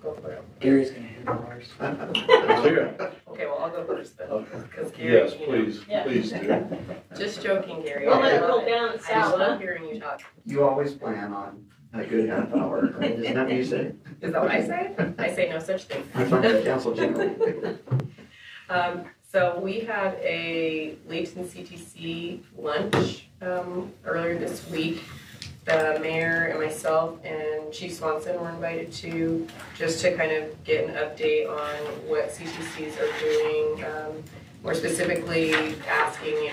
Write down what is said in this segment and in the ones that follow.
go for it. Gary's gonna handle ours. Okay, well, I'll go first then. Okay. Because Gary, Yes, please, Yeah. please do. Just joking, Gary. We'll let it I go love down I south, love huh? hearing you talk. You always plan on a good half hour, right? Isn't that what you say? Is that what I say? I say no such thing. That's not the council generally. So we had a Layton CTC lunch earlier this week. The mayor and myself and Chief Swanson were invited to, just to kind of get an update on what CTCs are doing. More specifically asking,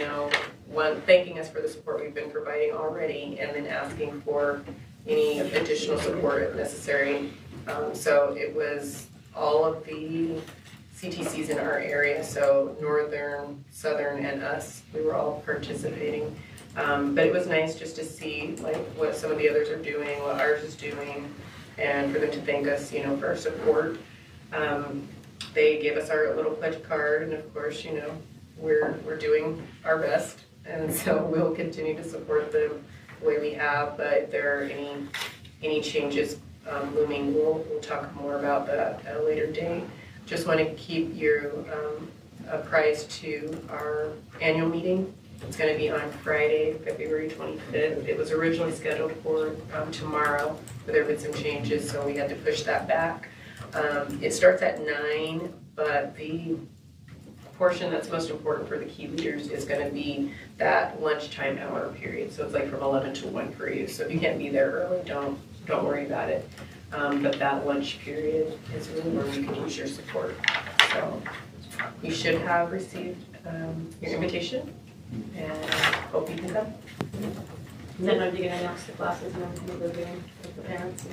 thanking us for the support we've been providing already, and then asking for any additional support if necessary. So it was all of the CTCs in our area, so Northern, Southern, and us, we were all participating. But it was nice just to see like what some of the others are doing, what ours is doing, and for them to thank us, for our support. They gave us our little pledge card, and of course, we're doing our best, and so we'll continue to support them the way we have. But if there are any changes looming, we'll talk more about that at a later date. Just want to keep you apprised to our annual meeting. It's going to be on Friday, February 25th. It was originally scheduled for tomorrow, but there have been some changes, so we had to push that back. It starts at 9, but the portion that's most important for the key leaders is going to be that lunchtime hour period. So it's like from 11 to 1 for you. So if you can't be there early, don't worry about it. But that lunch period is really where we can use your support. So you should have received your invitation, and hope you can come. And then are you going to announce the classes and everything we're doing with the parents?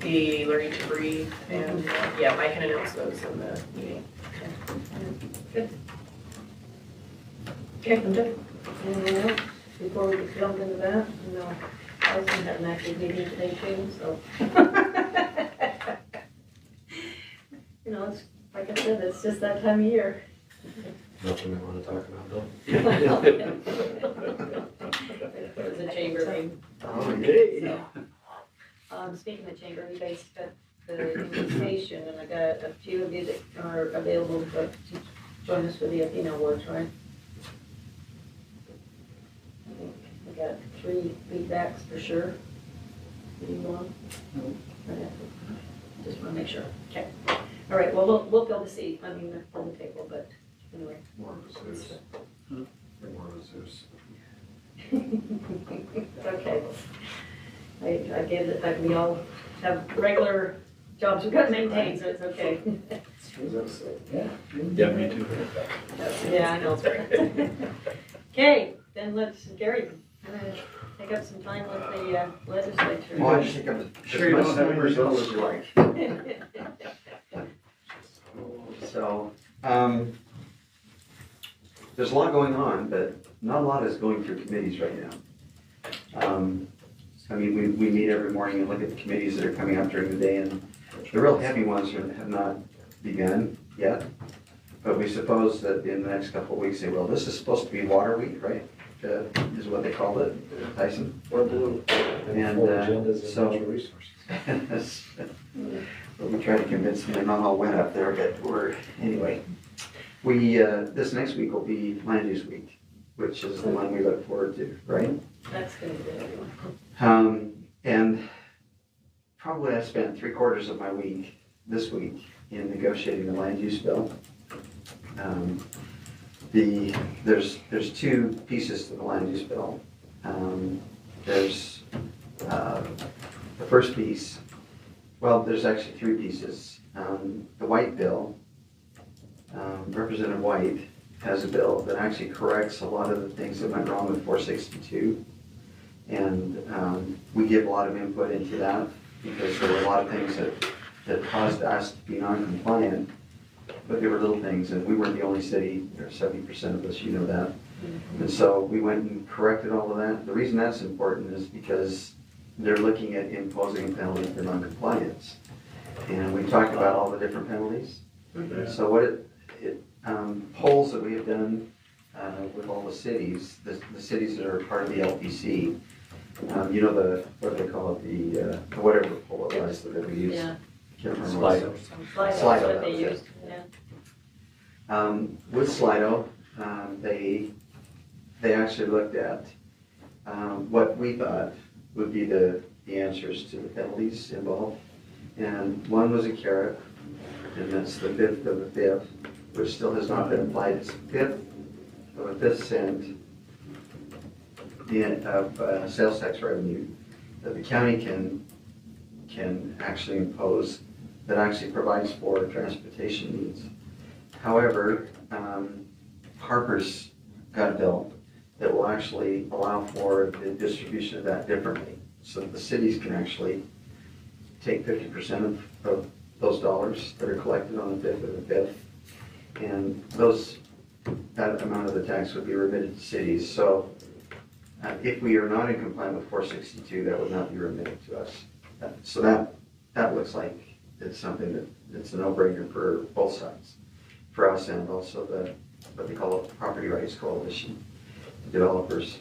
The learning to breathe, and yeah, I can announce those in the meeting. Good. Okay, I'm done. Anything else before we jump into that? No. I was had an active meeting today too, so. It's like I said, it's just that time of year. Nothing I want to talk about, though. It was a chamber meeting. Oh, yay. Speaking of chamber, you guys got the invitation, and I got a few of you that are available to join us for the Athena Awards, right? I think we got 3 feedbacks for sure. Do you want? No. Just want to make sure. Okay. All right. Well, we'll fill the seat. I mean, on the table, but anyway. More of a Zeus. More of a Zeus. Okay. I get it, like we all have regular jobs we've got to maintain, so it's okay. Yeah, me too. Yeah, I know, it's right. Okay, then Gary, take up some time with the legislature. Well, I just think I'm Sure you don't have any results. as you like. So, there's a lot going on, but not a lot is going through committees right now. I mean, we meet every morning and look at the committees that are coming up during the day, and the real heavy ones have not begun yet. But we suppose that in the next couple of weeks they will. This is supposed to be Water Week, right? Is what they called it, Tyson. Or blue. And so resources. We tried to convince them they're not all went up there, but anyway. We this next week will be Land Use Week, which is the one we look forward to, right? That's going to be good. And probably I spent 3/4 of my week this week in negotiating the land use bill. There's 2 pieces to the land use bill. There's the first piece. Well, there's actually 3 pieces. The White bill, Representative White has a bill that actually corrects a lot of the things that went wrong with 462. And we give a lot of input into that because there were a lot of things that caused us to be non-compliant, but they were little things, and we weren't the only city. There are 70% of us, you know that. And so we went and corrected all of that. The reason that's important is because they're looking at imposing a penalty for non-compliance. And we talked about all the different penalties. So what polls that we have done with all the cities, the cities that are part of the LPC, what do they call it, the whatever poll it was that we used. Yeah. Can't remember what Slido. Slido, that's Slido, what that they was it. used, yeah. With Slido, they actually looked at what we thought would be the answers to the penalties involved. And one was a carrot, and that's the fifth of a fifth, which still has not been applied. It's fifth of a fifth cent of sales tax revenue that the county can actually impose that actually provides for transportation needs. However, Harper's got a bill that will actually allow for the distribution of that differently, so that the cities can actually take 50% of those dollars that are collected on the fifth of the fifth, and that amount of the tax would be remitted to cities. So if we are not in compliance with 462, that would not be remitted to us. So that looks like it's something that's a no-brainer for both sides, for us and also what they call the Property Rights Coalition, the developers.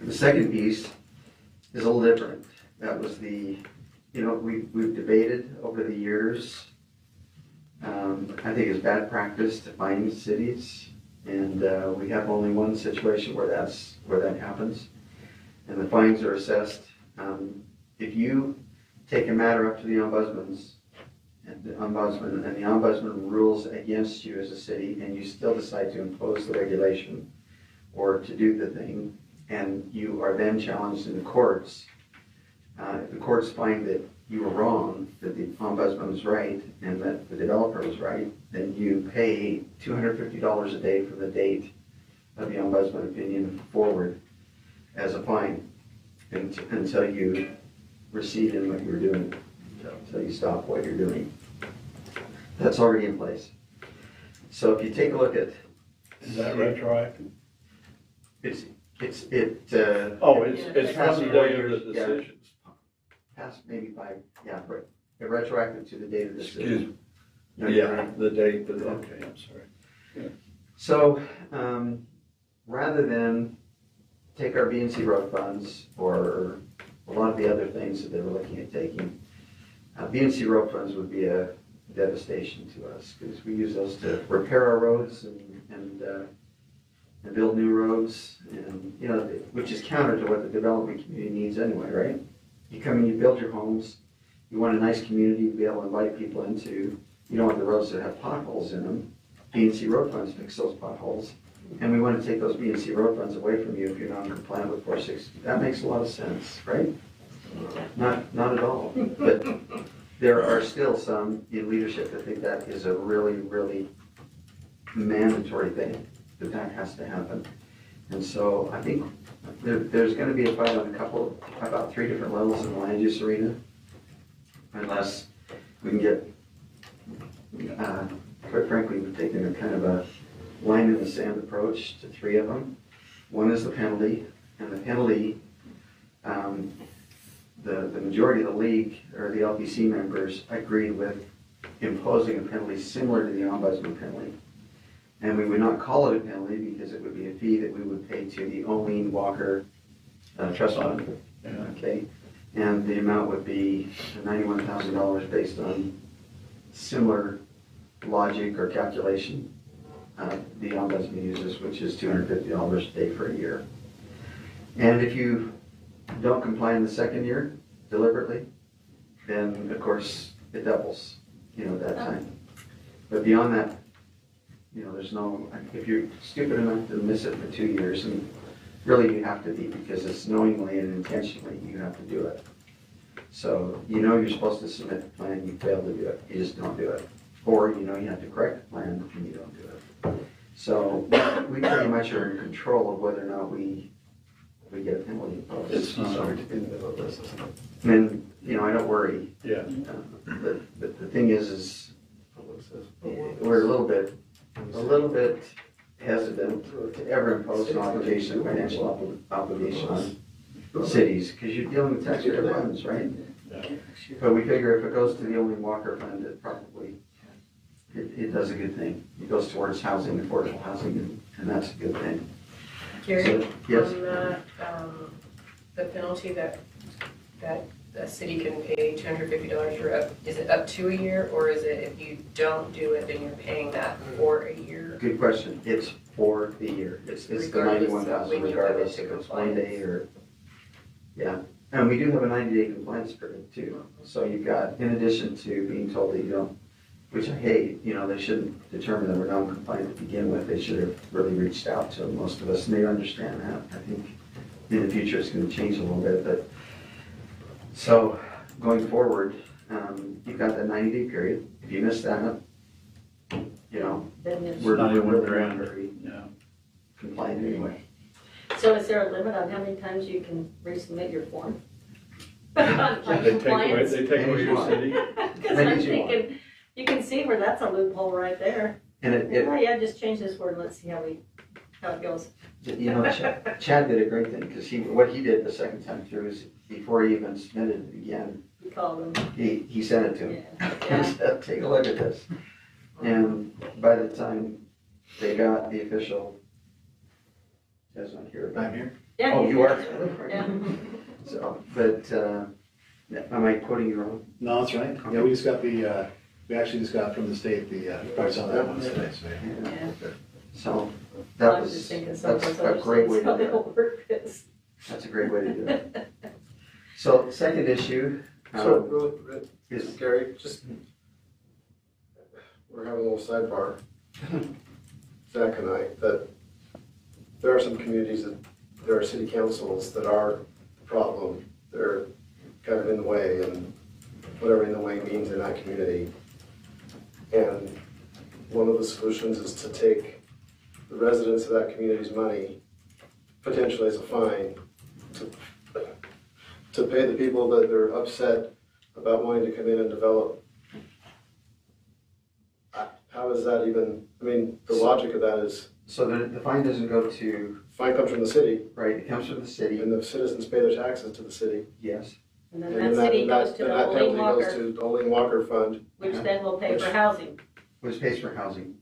The second piece is a little different. That was we've debated over the years. I think it's bad practice to fine cities, and we have only one situation where that happens, and the fines are assessed. If you take a matter up to the ombudsman, and the ombudsman rules against you as a city, and you still decide to impose the regulation or to do the thing, and you are then challenged in the courts, if the courts find that you were wrong, that the ombudsman was right, and that the developer was right, then you pay $250 a day from the date of the ombudsman opinion forward as a fine until you recede in what you're doing, until you stop what you're doing. That's already in place. So if you take a look at, Is that retroactive? it's It's past from the 4 day of years, the yeah. decisions. past maybe 5, yeah, right, retroactive to the date of the Excuse decision. me. No, you're Yeah, right. the date, okay, I'm sorry. So, rather than take our B&C road funds or a lot of the other things that they were looking at taking, B&C road funds would be a devastation to us because we use those to repair our roads and build new roads, and which is counter to what the development community needs anyway, right? You come in, you build your homes, you want a nice community to be able to invite people into. You don't want the roads that have potholes in them. B&C road funds fix those potholes. And we want to take those B&C road funds away from you if you're not compliant with 460. That makes a lot of sense, right? Not at all. But there are still some in leadership that think that is a really, really mandatory thing, that has to happen. And so I think there's going to be a fight on about 3 different levels in the land use arena, unless we can get, quite frankly, we've taken a kind of a line in the sand approach to 3 of them. One is the penalty, and the penalty, the majority of the league, or the LPC members, agreed with imposing a penalty similar to the ombudsman penalty. And we would not call it a penalty because it would be a fee that we would pay to the Olene Walker Trust Fund. Okay, and the amount would be $91,000 based on similar logic or calculation the ombudsman uses, which is $250 a day for a year. And if you don't comply in the second year deliberately, then of course it doubles, at that time. But beyond that, there's no, if you're stupid enough to miss it for 2 years, and really you have to be, because it's knowingly and intentionally you have to do it. So you're supposed to submit the plan, you fail to do it, you just don't do it. Or you have to correct the plan and you don't do it. So we pretty much are in control of whether or not we get a penalty imposed. It's not So, in the middle of this, isn't it? and I don't worry. Yeah. But the thing is we're a little bit hesitant to ever impose an obligation, financial obligation on cities, because you're dealing with taxpayer funds, right? Yeah. But we figure if it goes to the Olene Walker Fund, it does a good thing. It goes towards housing, affordable housing, and that's a good thing. Gary, So, yes. on the penalty that the city can pay $250 or up, is it up to a year, or is it if you don't do it, then you're paying that for a year? Good question. It's for the year. It's the Regardless of 91,000 when you come regardless into if it's 1 day or, yeah. And we do have a 90-day compliance period too. So you've got, in addition to being told that you don't, which I hate, they shouldn't determine that we're non-compliant to begin with. They should have really reached out to most of us, and they understand that. I think in the future it's going to change a little bit, but so going forward, you've got that 90-day period. If you miss that, Then it's. we're Not even really grand. not very Yeah. compliant anyway. So is there a limit on how many times you can resubmit your form? On They compliance? take away your city. Because Maybe I'm you want. thinking, you can see where that's a loophole right there. And Oh, yeah, just change this word, let's see how it goes. Chad did a great thing, because what he did the second time through is, before he even submitted it again, You call them, he sent it to yeah, him. He yeah. said, take a look at this. And by the time they got the official, that's not here, but. I'm here. Yeah, Oh, you are? Yeah. So, but, am I quoting you wrong? No, that's right. Yeah, we just got we actually just got from the state the price on that one today, so. Yeah. Yeah. So, I'm that just was, thinking some of that's those a other great way states, how to do they'll it. work this. That's a great way to do it. So, second issue, So, really, is, Gary, just, we're having a little sidebar, Zach and I, that there are some communities that, there are city councils that are the problem. They're kind of in the way, and whatever in the way means in that community. And one of the solutions is to take the residents of that community's money, potentially as a fine, to pay the people that they're upset about wanting to come in and develop. How is that even, I mean, the logic of that is, so the fine doesn't go to, fine comes from the city, right, it comes from the city, and the citizens pay their taxes to the city. yes. And then And that city goes to then the that Olin penalty goes Walker, to the Olin Walker Fund. which then will pay for housing. Which pays for housing,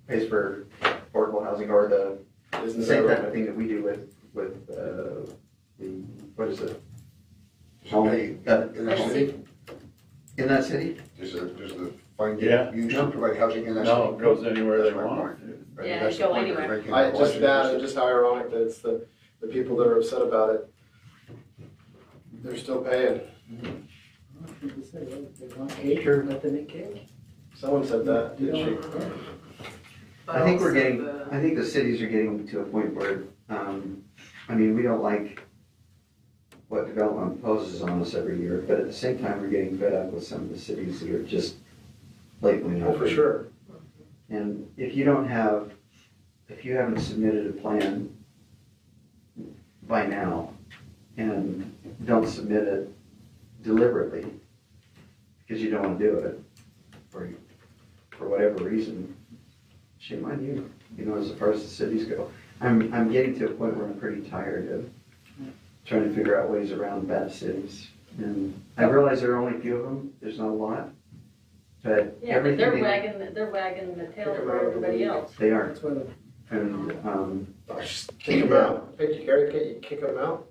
pays for affordable housing, or the Isn't that same type of right? thing that we do with, the, what is it? Hey, in that city, In that city? there's a fine Yeah. used to provide housing in that city. No, it goes anywhere they That's my want. point. Yeah, That's it the go point they're anywhere. making. Just that, and just how ironic that it's the people that are upset about it, they're still paying. They want cake or let them make cake. Someone said that, didn't she? I think we're Also getting, the- I think the cities are getting to a point where, we don't like what development poses on us every year, but at the same time, we're getting fed up with some of the cities that are just blatantly not. Oh, for sure. And if you haven't submitted a plan by now, and don't submit it deliberately, because you don't want to do it, or for whatever reason, shame on you, as far as the cities go. I'm getting to a point where I'm pretty tired of trying to figure out ways around bad cities. And I realize there are only a few of them, there's not a lot, but Yeah, but they're everything, they're wagging the tail for everybody else. they are. That's what And, Just kick them out. Hey, Gary, can't you kick them out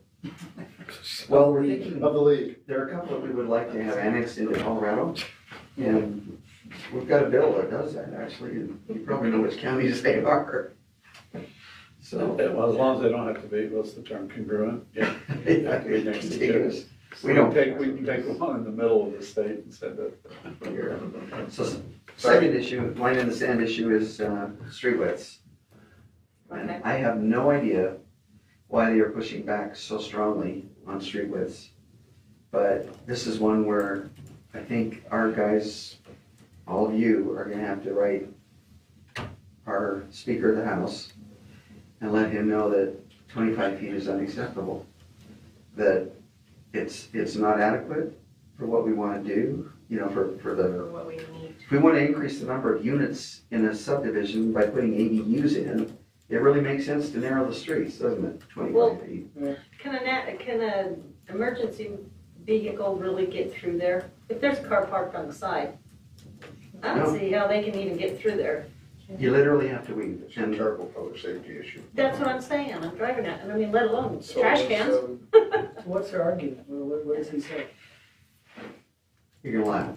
well, we're thinking, of the league? there are a couple that we would like to have annexed into Colorado, and we've got a bill that does that, actually, and you probably know which counties they are. So, Well, as long as they don't have to be, what's the term, congruent? Yeah. contiguous. We can take one in the middle of the state and send it. Here. So, second issue, line in the sand issue is street widths. And Okay. I have no idea why they are pushing back so strongly on street widths. But this is one where I think our guys, all of you, are gonna have to write our Speaker of the House and let him know that 25 feet is unacceptable. That it's not adequate for what we wanna do, for the, For what we need. if we wanna increase the number of units in a subdivision by putting ADUs in, it really makes sense to narrow the streets, doesn't it, Well- 25 feet? Can an emergency vehicle really get through there? If there's a car parked on the side, I don't No. see how they can even get through there. You literally have to weave. It's a And terrible public safety issue. That's what I'm saying, I'm driving it, and let alone So trash is, cans. What's her argument? What does he say? You're gonna laugh.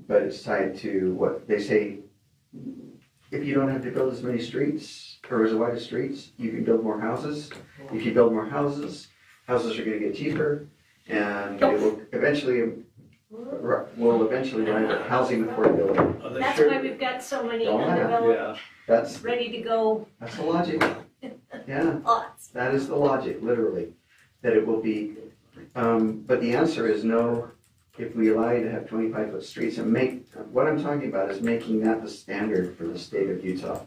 But it's tied to what they say, if you don't have to build as many streets or as wide as streets, you can build more houses. If you build more houses, houses are gonna get cheaper and it will eventually rival housing affordability. That's why we've got so many Don't laugh. undeveloped, That's ready to go the logic. Yeah, lots. that is the logic, literally, that it will be, but the answer is no. If we allow you to have 25-foot streets and what I'm talking about is making that the standard for the state of Utah.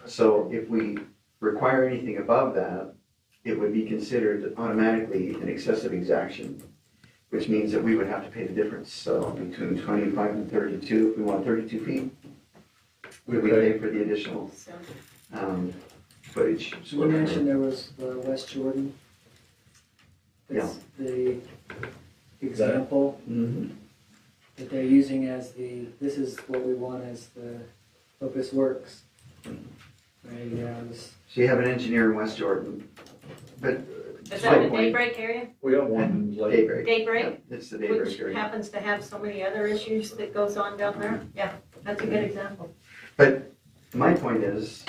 So if we require anything above that, it would be considered automatically an excessive exaction, which means that we would have to pay the difference. So between 25 and 32, if we want 32 feet, we pay for the additional So, footage. So you mentioned there was West Jordan. That's the example Mhm. that they're using as this is what we want as hope this works. Right, yeah, So you have an engineer in West Jordan, but is that the Daybreak area? We have one in Layton. Daybreak. Daybreak, It's the Daybreak which area. happens to have so many other issues that goes on down there. Yeah, that's a good example. But my point is,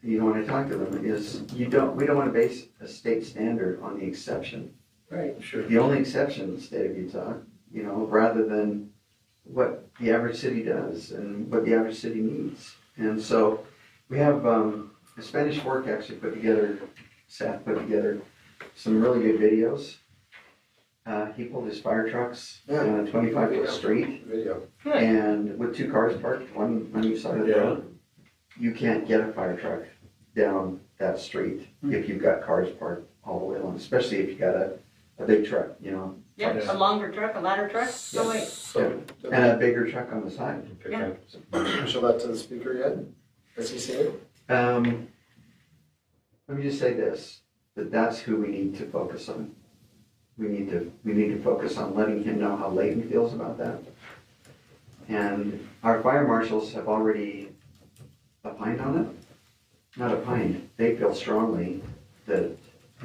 when I talk to them, is we don't want to base a state standard on the exception. right. Sure. The only exception in the state of Utah, rather than what the average city does and what the average city needs. And so we have a Spanish Fork actually Seth put together some really good videos. He pulled his fire trucks down a 25-foot street. Video. And with 2 cars parked, one on each side of the road, you can't get a fire truck down that street if you've got cars parked all the way along, especially if you got a big truck, Yeah, Yeah. a longer truck, a ladder truck. Oh, wait. So, and a bigger truck on the side. Yeah. show that to the speaker yet? Has he seen it? Let me just say this, that's who we need to focus on. We need to focus on letting him know how Layton feels about that. And our fire marshals have already opined on it. Not opined, they feel strongly that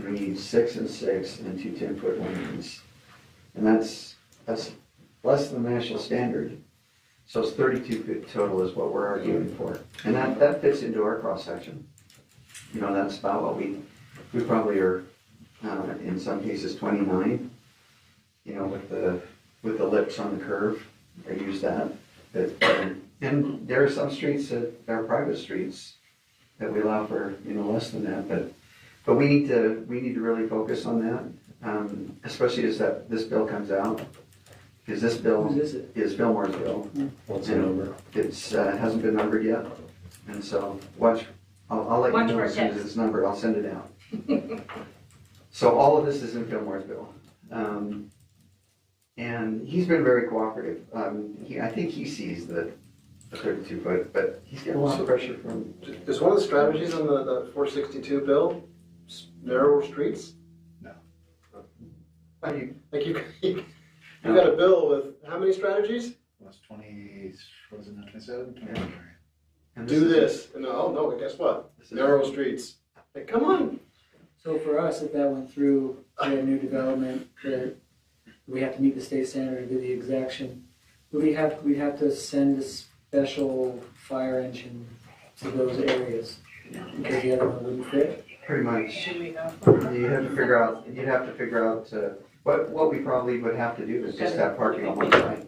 we need 6 and 6 and 2 10-foot lanes. And that's less than the national standard. So it's 32 feet total is what we're arguing for. And that fits into our cross-section. That's about what we probably are, in some cases 29, with the lips on the curve. I use that. And there are some streets that are private streets that we allow for, less than that, but we need to really focus on that, especially as this bill comes out, because this bill Whose is it? is Fillmore's bill. What's the number? It's, hasn't been numbered yet, and so I'll let Watch you know for as soon as text. it's numbered, I'll send it out. So all of this is in Fillmore's bill. And he's been very cooperative. I think he sees the 32-foot, but he's getting a lot of pressure from. Is one of the strategies on the 462 bill narrower streets? Well, you- Like you got a bill with how many strategies? Was 20, what is it now, 27? Yeah. and Do is- this. And oh no, guess what? this is- Narrow streets. Like, come on. So for us, if that went through, we had new development, that we have to meet the state standard and do the exaction, we'd have to send a special fire engine to those areas, because the other one wouldn't fit. Pretty much. Should we have one? You'd have to figure out, what we probably would have to do is just have parking on one side.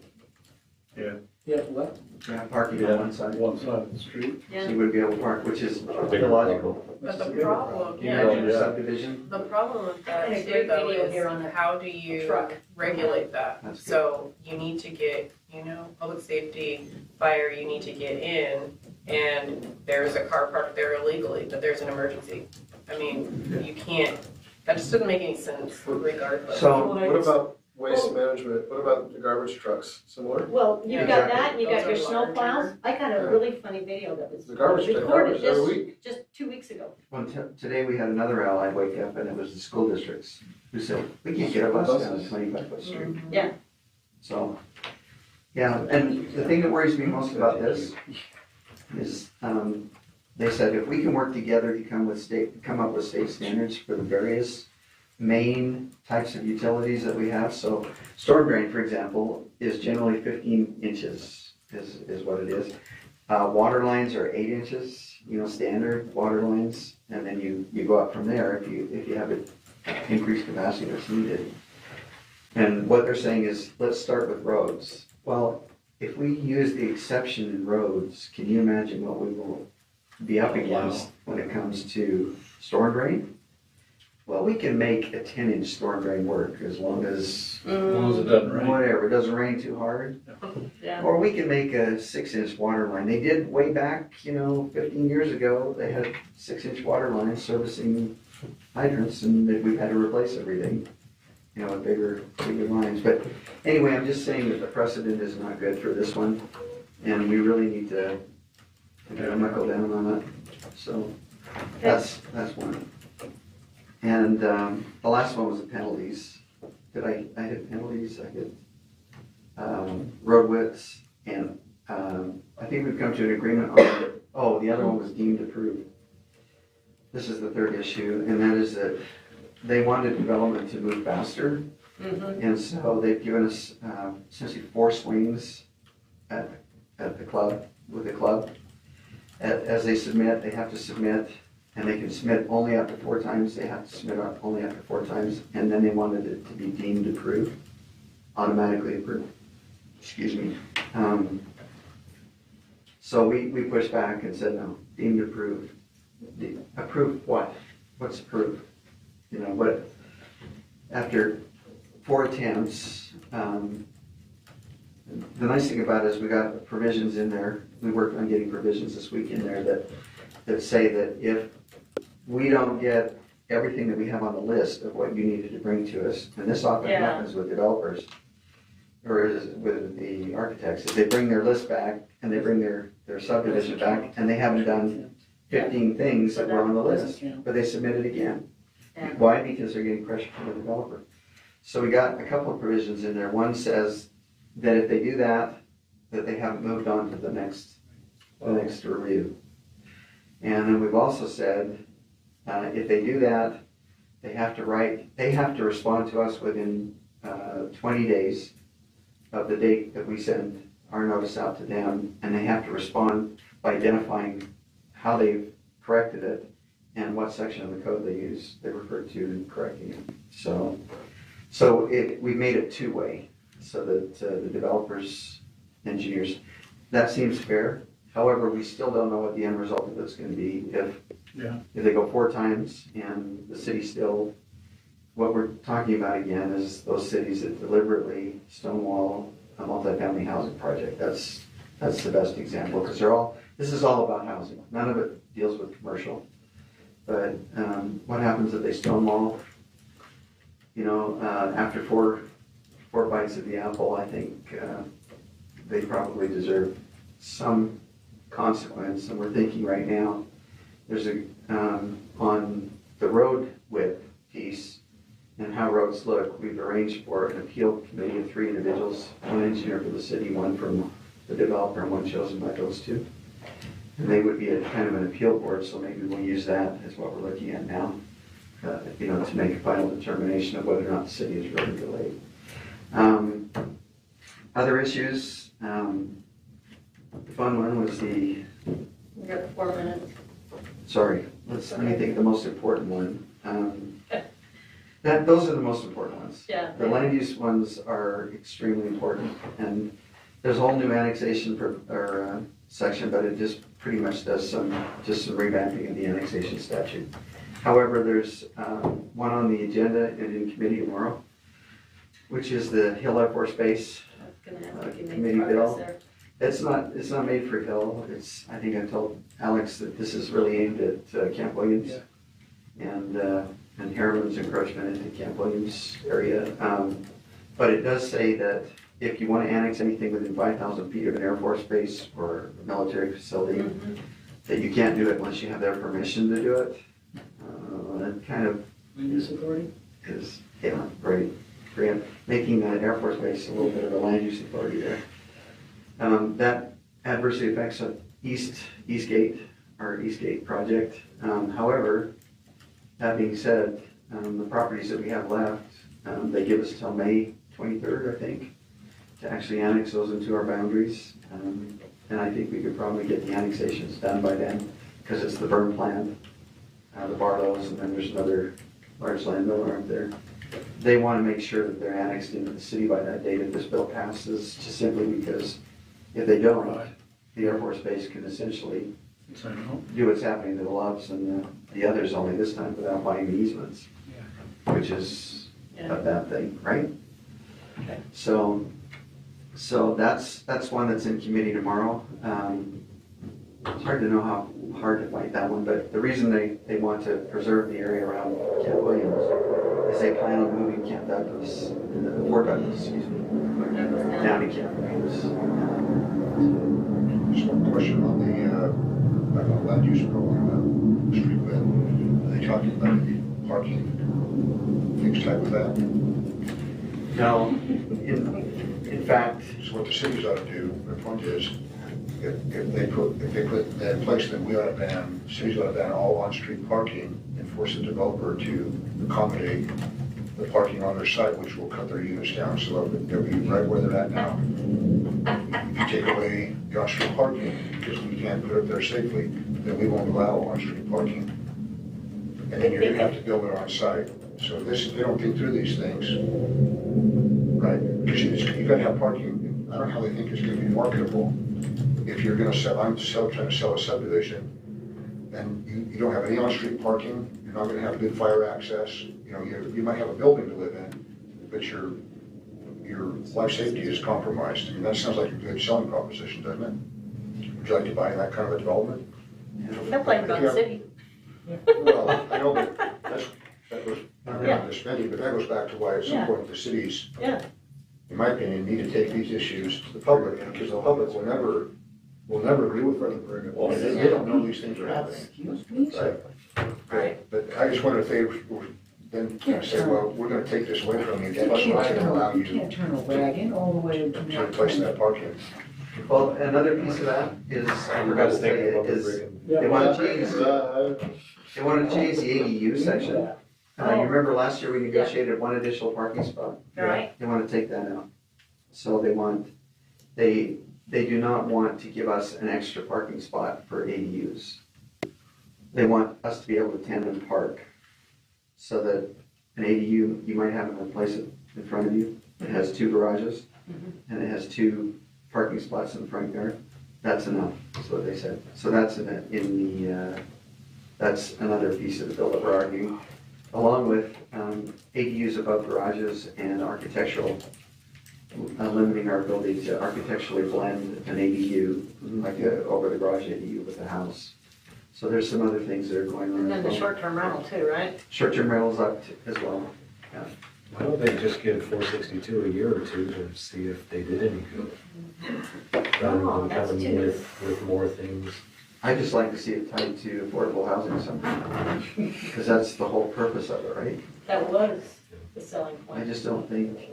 Yeah, what? Yeah, parking on one side. One side of the street. So you would be able to park, which is illogical. But the problem, You yeah, imagine a Yeah. subdivision, the problem with that And a too great though video here on is the how do you truck. regulate that? That's good. So you need to get, public safety, fire, you need to get in and there's a car parked there illegally, but there's an emergency. I mean, you can't, that just doesn't make any sense regardless. So- What about waste management? What about the garbage trucks? Similar? Well, you Yeah, got that, and you those got your are snow larger. plows. I got a really funny video that was The garbage recorded every week. just 2 weeks ago. today we had another ally wake up and it was the school districts who said, we can't get a bus down a 25-foot street. Yeah. So, yeah, and the thing that worries me most about this is, they said if we can work together to come up with state standards for the various main types of utilities that we have. So storm drain, for example, is generally 15 inches is what it is. Water lines are 8 inches, standard water lines, and then you go up from there if you have an increased capacity that's needed. And what they're saying is, let's start with roads. Well, if we use the exception in roads, can you imagine what we will be up against when it comes to storm drain? Well, we can make a 10-inch storm drain work as long as it doesn't rain. whatever, it doesn't rain too hard. Yeah. Or we can make a 6-inch water line. They did way back, 15 years ago, they had 6-inch water lines servicing hydrants, and we've had to replace everything, with bigger lines. But anyway, I'm just saying that the precedent is not good for this one, and we really need to knuckle down on it. So that's one. And the last one was the penalties. I hit penalties, I hit road widths, and I think we've come to an agreement on, the other one was deemed approved. This is the third issue, and that is that they wanted development to move faster, and so they've given us essentially 4 swings at the club, with the club. As they submit, they have to submit, and they can submit only up to 4 times. They have to submit only up to 4 times, and then they wanted it to be deemed approved, automatically approved. Excuse me. So we pushed back and said, no, deemed approved. Approved what? What's approved? But after 4 attempts, the nice thing about it is we got provisions in there. We worked on getting provisions this week in there that say that if we don't get everything that we have on the list of what you needed to bring to us, and this often happens with developers, or with the architects, if they bring their list back and they bring their subdivision back and they haven't done 15 things that were on the list, but they submit it again. Yeah. Why? Because they're getting pressure from the developer. So we got a couple of provisions in there. One says that if they do that they haven't moved on to the next review. And then we've also said, if they do that, they have to respond to us within 20 days of the date that we send our notice out to them, and they have to respond by identifying how they've corrected it and what section of the code they refer to in correcting it. So we made it 2-way, so that the developers, engineers, that seems fair. However, we still don't know what the end result of it's going to be if they go 4 times and the city still. What we're talking about again is those cities that deliberately stonewall a multifamily housing project. That's the best example, because this is all about housing. None of it deals with commercial. But what happens if they stonewall? After 4 bites of the apple, I think they probably deserve some consequence. And we're thinking right now, there's on the road width piece and how roads look, we've arranged for an appeal committee of 3 individuals, 1 engineer for the city, 1 from the developer, and 1 chosen by those 2. And they would be a kind of an appeal board, so maybe we'll use that as what we're looking at now, to make a final determination of whether or not the city is really delayed. Other issues, the fun one was We got 4 minutes. sorry, let me think the most important one. Those are the most important ones. Yeah. The land use ones are extremely important, and there's a whole new annexation section, but it just pretty much does some revamping of the annexation statute. However, there's one on the agenda and in committee tomorrow, which is the Hill Air Force Base committee bill. There. It's not made for Hill. I think I told Alex that this is really aimed at Camp Williams and Harriman's encroachment into Camp Williams area. But it does say that if you want to annex anything within 5,000 feet of an Air Force base or a military facility, that you can't do it unless you have their permission to do it. That kind of Use authority? is, right, making that Air Force base a little bit of a land use authority there. That adversely affects Eastgate project. However, that being said, the properties that we have left, they give us till May 23rd, I think, to actually annex those into our boundaries. And I think we could probably get the annexations done by then, because it's the burn plan, the Barlows, and then there's another large landowner up there. They want to make sure that they're annexed into the city by that date if this bill passes, just simply because if they don't, the Air Force Base can essentially do what's happening to the Loves and the others, only this time without buying the easements, which is a bad thing, right? Okay. So that's one that's in committee tomorrow. It's hard to know how hard to fight that one, but the reason they want to preserve the area around Camp Williams is they plan on moving Camp Douglas, Fort Douglas, excuse me, down to Camp Williams. Just one question on the land use bill on the street bed. Are they talking about any parking, things type of that? No, in fact, So what the cities ought to do, the point is, if they put that in place, then we ought to ban, cities ought to ban all on-street parking and force the developer to accommodate the parking on their site, which will cut their units down, so they'll be right where they're at now. If you take away the on-street parking, because we can't put it there safely, then we won't allow on-street parking. And then you're gonna have to build it on site. So this, they don't think through these things, right? Because you gotta have parking, I don't know how they think it's gonna be marketable. If you're gonna sell, trying to sell a subdivision, and you don't have any on-street parking, you're not gonna have good fire access, you know, you might have a building to live in, but your life safety is compromised. I mean, that sounds like a good selling proposition, doesn't it? Would you like to buy that kind of a development? They're playing about the city. Well, I know that that goes, I'm Yeah. not spending, but that goes back to why at some Yeah. point the cities, Yeah. in my opinion, need to take these issues to the public, because the public will never agree with them. They don't know these things are happening. Excuse me? Right. But I just wonder if they were then kind of say, well, we're gonna take this away from you, You plus we're not gonna allow can't you turn a wagon all the way to to replace that parking. well, another piece of that is, I forgot to say, is they want to change the ADU section. You remember last year we negotiated one additional parking spot? Right. They want to take that out. So they do not want to give us an extra parking spot for ADUs. They want us to be able to tandem park so that an ADU, you might have a place in front of you. It has 2 garages and it has 2 parking spots in the front yard. That's enough, is what they said. So that's that's another piece of the bill that we're arguing, along with ADUs above garages and architectural, limiting our ability to architecturally blend an ADU, like over the garage ADU with a house. So there's some other things that are going on. And then the short-term rental too, right? Short-term rentals up as well. Yeah. Why don't they just give 462 a year or two to see if they did any good? Rather than that's coming with more things. I just like to see it tied to affordable housing somehow, because that's the whole purpose of it, right? That was the selling I point. just don't think,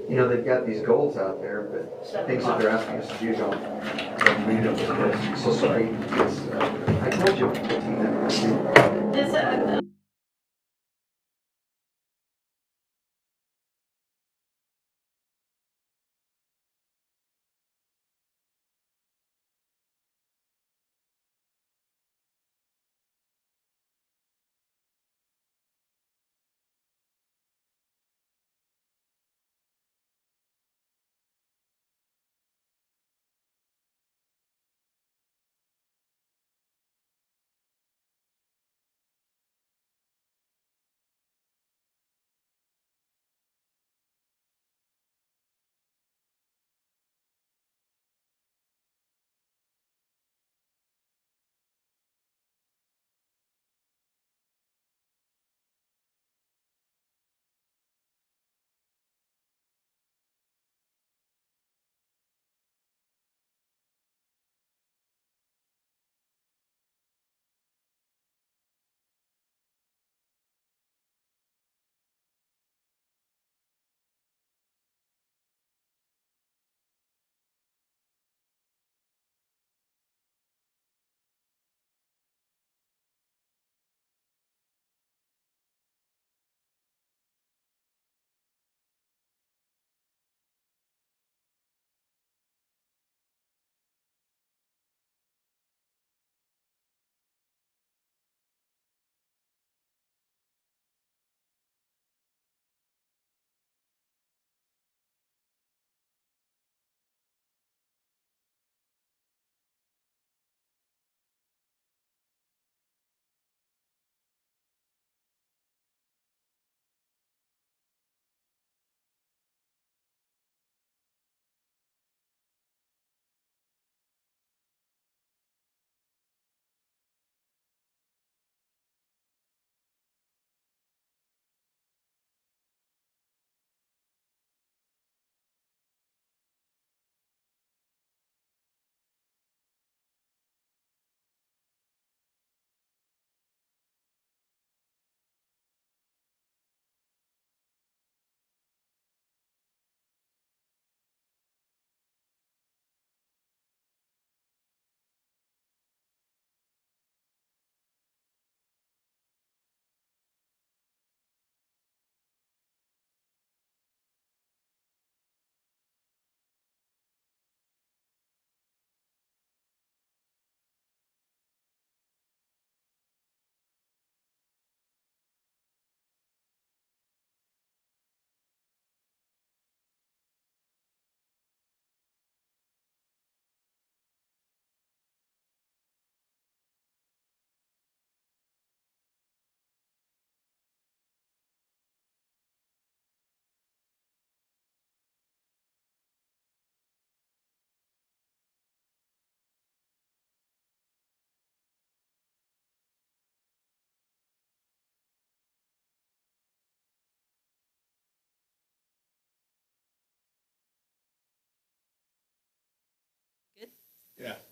they've got these goals out there, but things that they're asking us to do don't meet up with this. So sorry, I told you, 15 minutes. This,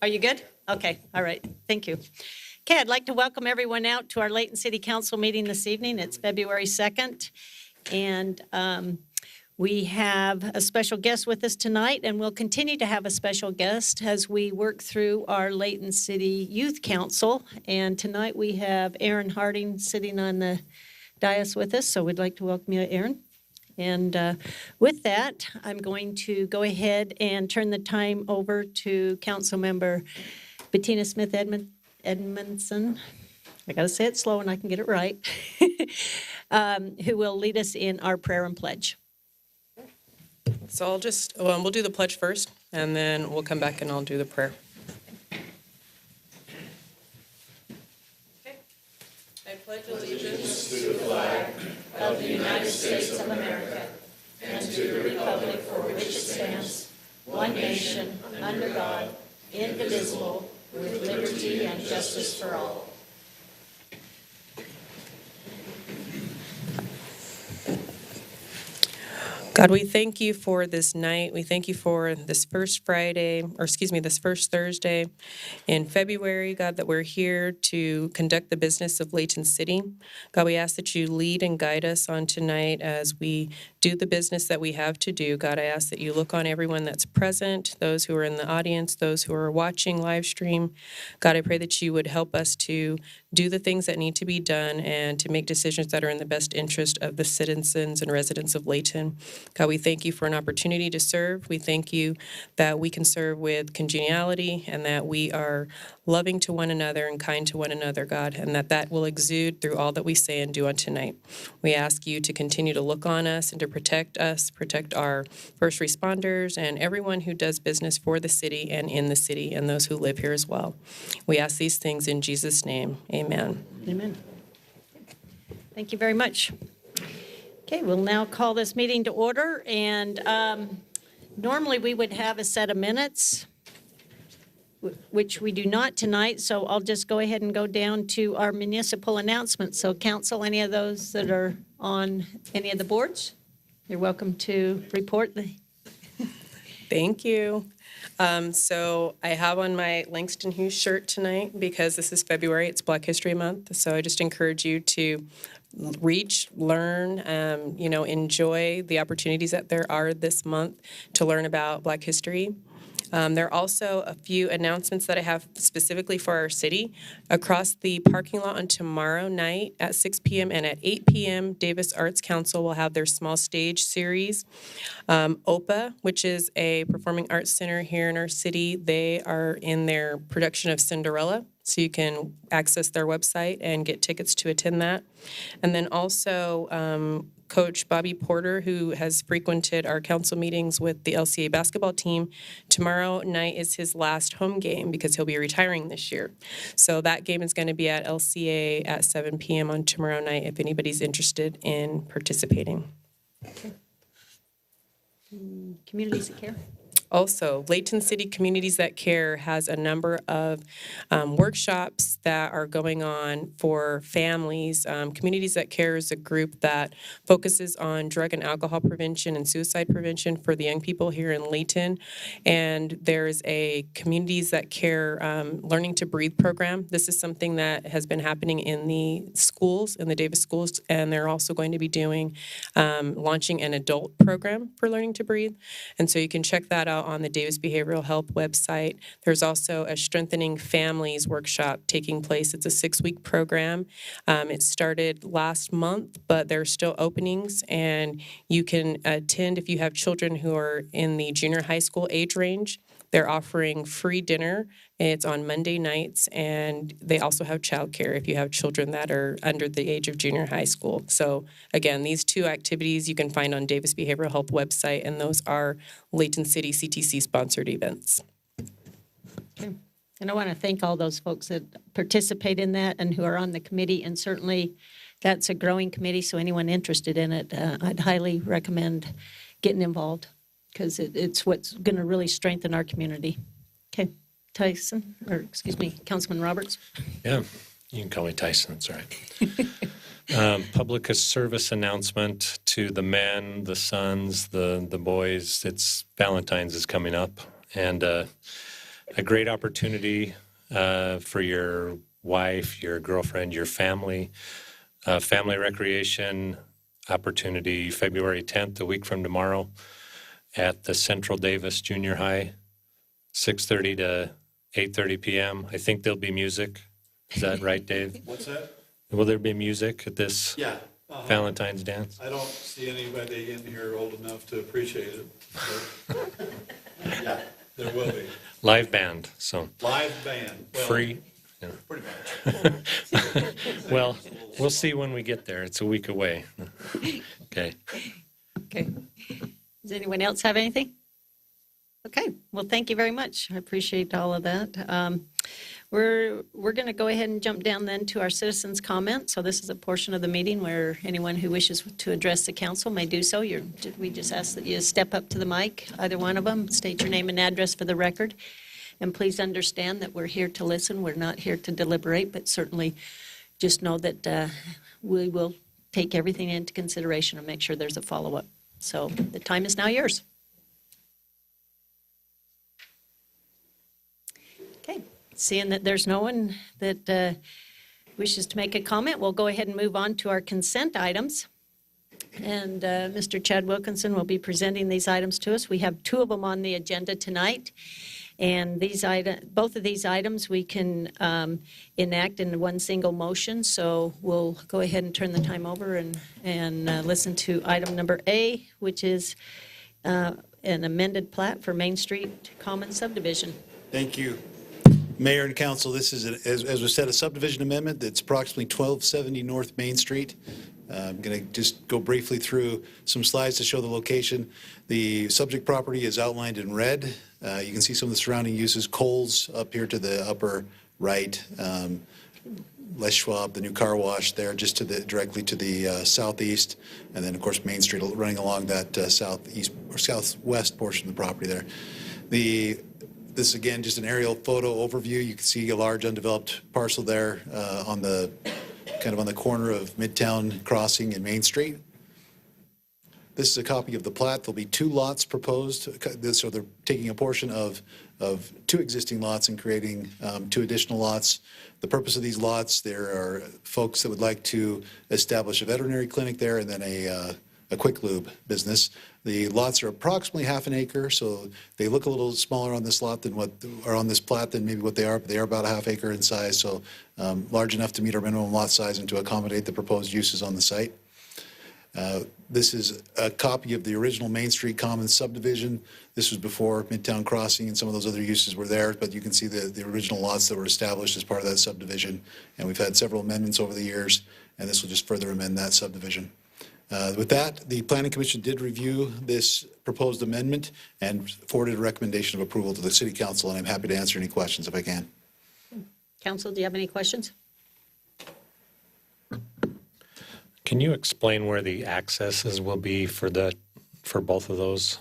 Are you good? Okay, all right, thank you. Okay, I'd like to welcome everyone out to our Layton City Council meeting this evening. It's February 2nd, and we have a special guest with us tonight, and we'll continue to have a special guest as we work through our Layton City Youth Council. And tonight we have Aaron Harding sitting on the dais with us, so we'd like to welcome you, Aaron. And with that, I'm going to go ahead and turn the time over to Councilmember Bettina Smith Edmondson. I got to say it slow and I can get it right. Who will lead us in our prayer and pledge. So we'll do the pledge first, and then we'll come back and I'll do the prayer. Okay. I pledge allegiance to the flag of the United States of America and to the republic for which it stands, one nation, under God, indivisible, with liberty and justice for all. God, we thank you for this night. We thank you for this first Thursday in February, God, that we're here to conduct the business of Layton City. God, we ask that you lead and guide us on tonight as we do the business that we have to do. God, I ask that you look on everyone that's present, those who are in the audience, those who are watching live stream. God, I pray that you would help us to do the things that need to be done and to make decisions that are in the best interest of the citizens and residents of Layton. God, we thank you for an opportunity to serve. We thank you that we can serve with congeniality and that we are loving to one another and kind to one another, God, and that will exude through all that we say and do on tonight. We ask you to continue to look on us and to protect us, protect our first responders and everyone who does business for the city and in the city and those who live here as well. We ask these things in Jesus' name. Amen. Amen. Thank you very much. Okay, we'll now call this meeting to order, and normally we would have a set of minutes, which we do not tonight, so I'll just go ahead and go down to our municipal announcements. So council, any of those that are on any of the boards, you're welcome to report. Thank you. So I have on my Langston Hughes shirt tonight because this is February, it's Black History Month, so I just encourage you to reach, learn, enjoy the opportunities that there are this month to learn about Black history. There are also a few announcements that I have specifically for our city. Across the parking lot on tomorrow night at 6 p.m. and at 8 p.m., Davis Arts Council will have their small stage series. OPA, which is a performing arts center here in our city, they are in their production of Cinderella. So you can access their website and get tickets to attend that. And then also Coach Bobby Porter, who has frequented our council meetings with the LCA basketball team, tomorrow night is his last home game because he'll be retiring this year. So that game is going to be at LCA at 7 p.m. on tomorrow night if anybody's interested in participating. Okay. Communities that care. Also, Layton City Communities That Care has a number of workshops that are going on for families. Communities That Care is a group that focuses on drug and alcohol prevention and suicide prevention for the young people here in Layton. And there's a Communities That Care Learning to Breathe program. This is something that has been happening in the schools, in the Davis schools, and they're also going to be doing, launching an adult program for Learning to Breathe. And so you can check that out on the Davis Behavioral Health website. There's also a Strengthening Families workshop taking place. It's a 6-week program. It started last month, but there are still openings, and you can attend if you have children who are in the junior high school age range. They're offering free dinner. It's on Monday nights, and they also have childcare if you have children that are under the age of junior high school. So again, these two activities you can find on Davis Behavioral Health website, and those are Layton City CTC sponsored events. Okay. And I want to thank all those folks that participate in that and who are on the committee, and certainly that's a growing committee, so anyone interested in it, I'd highly recommend getting involved because it's what's going to really strengthen our community. Okay. Tyson, or excuse me, Councilman Roberts. Yeah, you can call me Tyson, that's all right. Public service announcement to the men, the sons, the boys. It's Valentine's is coming up, and a great opportunity for your wife, your girlfriend, your family. Family recreation opportunity February 10th, a week from tomorrow, at the Central Davis Junior High, 6:30 to 8:30 p.m. I think there'll be music. Is that right, Dave? What's that? Will there be music at this Yeah. Valentine's dance? I don't see anybody in here old enough to appreciate it. But yeah, there will be. Live band, so. Live band. Well, free. Yeah. Pretty much. Well, we'll see when we get there. It's a week away. Okay. Okay. Does anyone else have anything? Okay, well, thank you very much. I appreciate all of that. We're going to go ahead and jump down then to our citizens' comment. So this is a portion of the meeting where anyone who wishes to address the council may do so. We just ask that you step up to the mic, either one of them, state your name and address for the record. And please understand that we're here to listen. We're not here to deliberate, but certainly just know that we will take everything into consideration and make sure there's a follow-up. So the time is now yours. Okay, seeing that there's no one that wishes to make a comment, we'll go ahead and move on to our consent items. And Mr. Chad Wilkinson will be presenting these items to us. We have two of them on the agenda tonight. And both of these items we can enact in one single motion. So we'll go ahead and turn the time over and listen to item number A, which is an amended plat for Main Street Common Subdivision. Thank you. Mayor and Council, this is, as was said, a subdivision amendment that's approximately 1270 North Main Street. I'm going to just go briefly through some slides to show the location. The subject property is outlined in red. You can see some of the surrounding uses. Coles up here to the upper right. Les Schwab, the new car wash there, just directly to the southeast, and then of course Main Street running along that southeast or southwest portion of the property there. This is again just an aerial photo overview. You can see a large undeveloped parcel there on the corner of Midtown Crossing and Main Street. This is a copy of the plat. There'll be two lots proposed. So they're taking a portion of two existing lots and creating two additional lots. The purpose of these lots, there are folks that would like to establish a veterinary clinic there and then a quick lube business. The lots are approximately half an acre, so they look a little smaller on this lot than what are on this plat than maybe what they are, but they are about a half acre in size, so large enough to meet our minimum lot size and to accommodate the proposed uses on the site. This is a copy of the original Main Street Commons subdivision. This was before Midtown Crossing and some of those other uses were there, but you can see the original lots that were established as part of that subdivision. And we've had several amendments over the years, and this will just further amend that subdivision. With that, the Planning Commission did review this proposed amendment and forwarded a recommendation of approval to the City Council, and I'm happy to answer any questions if I can. Council, do you have any questions? Can you explain where the accesses will be for both of those?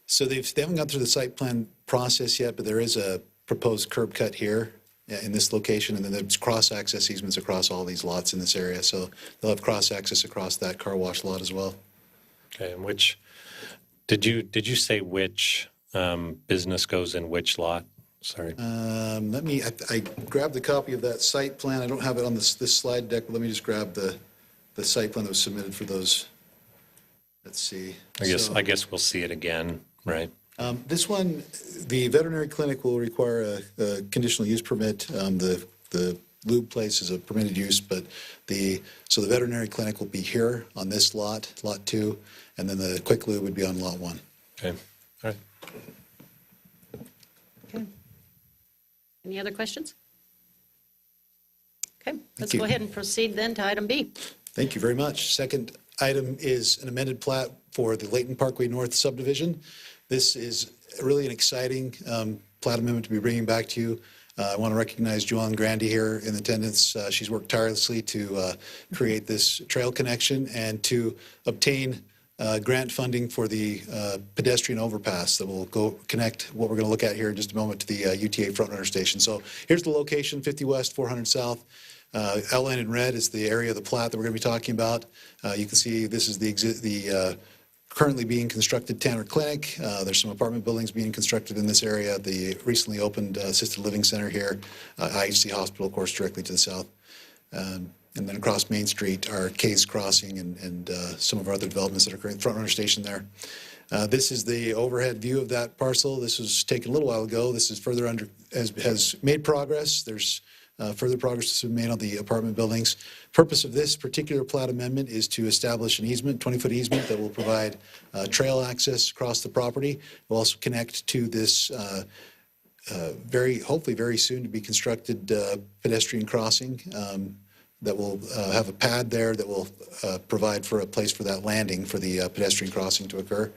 So they haven't gone through the site plan process yet, but there is a proposed curb cut here in this location, and then there's cross-access easements across all these lots in this area. So they'll have cross-access across that car wash lot as well. Okay, and which, did you say which business goes in which lot? Sorry. I grabbed a copy of that site plan. I don't have it on this slide deck, but let me just grab the site plan that was submitted for those. Let's see. I guess we'll see it again, right? This one, the veterinary clinic will require a conditional use permit. The lube place is a permitted use, but so the veterinary clinic will be here on this lot 2, and then the quick lube would be on lot 1. Okay, all right. Okay. Any other questions? Okay, let's go ahead and proceed then to item B. Thank you very much. Second item is an amended plat for the Layton Parkway North subdivision. This is really an exciting plat amendment to be bringing back to you. I want to recognize Joanne Grandy here in attendance. She's worked tirelessly to create this trail connection and to obtain grant funding for the pedestrian overpass that will go connect what we're going to look at here in just a moment to the UTA Frontrunner Station. So here's the location, 50 West, 400 South. Outlined in red is the area of the plat that we're going to be talking about. You can see this is the currently being constructed Tanner Clinic. There's some apartment buildings being constructed in this area. The recently opened assisted living center here, IHC Hospital, of course, directly to the south. And then across Main Street are Case Crossing and some of our other developments that are currently Front Runner Station there. This is the overhead view of that parcel. This was taken a little while ago. This is further under, has made progress. There's further progress has been made on the apartment buildings. Purpose of this particular plat amendment is to establish an easement, 20-foot easement that will provide trail access across the property. It will also connect to this hopefully very soon to be constructed pedestrian crossing that will have a pad there that will provide for a place for that landing for the pedestrian crossing to occur.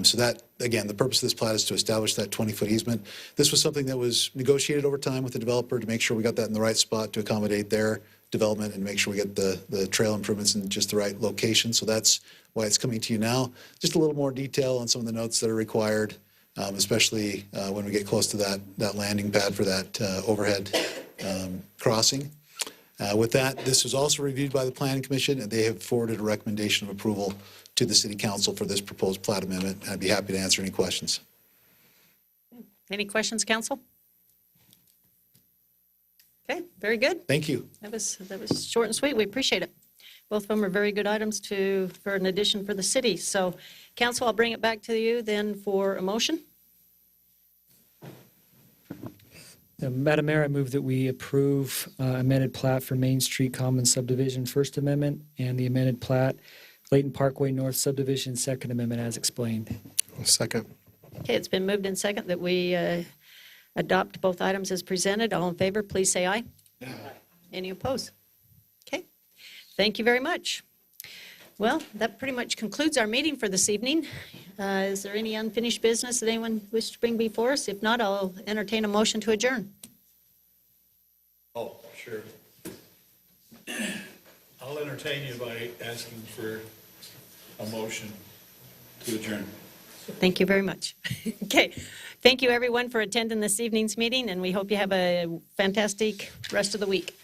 So that, again, the purpose of this plat is to establish that 20-foot easement. This was something that was negotiated over time with the developer to make sure we got that in the right spot to accommodate their development and make sure we get the trail improvements in just the right location. So that's why it's coming to you now. Just a little more detail on some of the notes that are required, especially when we get close to that landing pad for that overhead crossing. With that, this was also reviewed by the Planning Commission, and they have forwarded a recommendation of approval to the City Council for this proposed plat amendment. I'd be happy to answer any questions. Any questions, Council? Okay, very good. Thank you. That was short and sweet. We appreciate it. Both of them are very good items for an addition for the city. So, Council, I'll bring it back to you then for a motion. Madam Mayor, I move that we approve amended plat for Main Street Common Subdivision First Amendment and the amended plat Layton Parkway North Subdivision Second Amendment as explained. Second. Okay, it's been moved in second that we adopt both items as presented. All in favor, please say aye. Aye. Any opposed? Okay, thank you very much. Well, that pretty much concludes our meeting for this evening. Is there any unfinished business that anyone wishes to bring before us? If not, I'll entertain a motion to adjourn. Oh, sure. I'll entertain you by asking for a motion to adjourn. Thank you very much. Okay, thank you everyone for attending this evening's meeting, and we hope you have a fantastic rest of the week.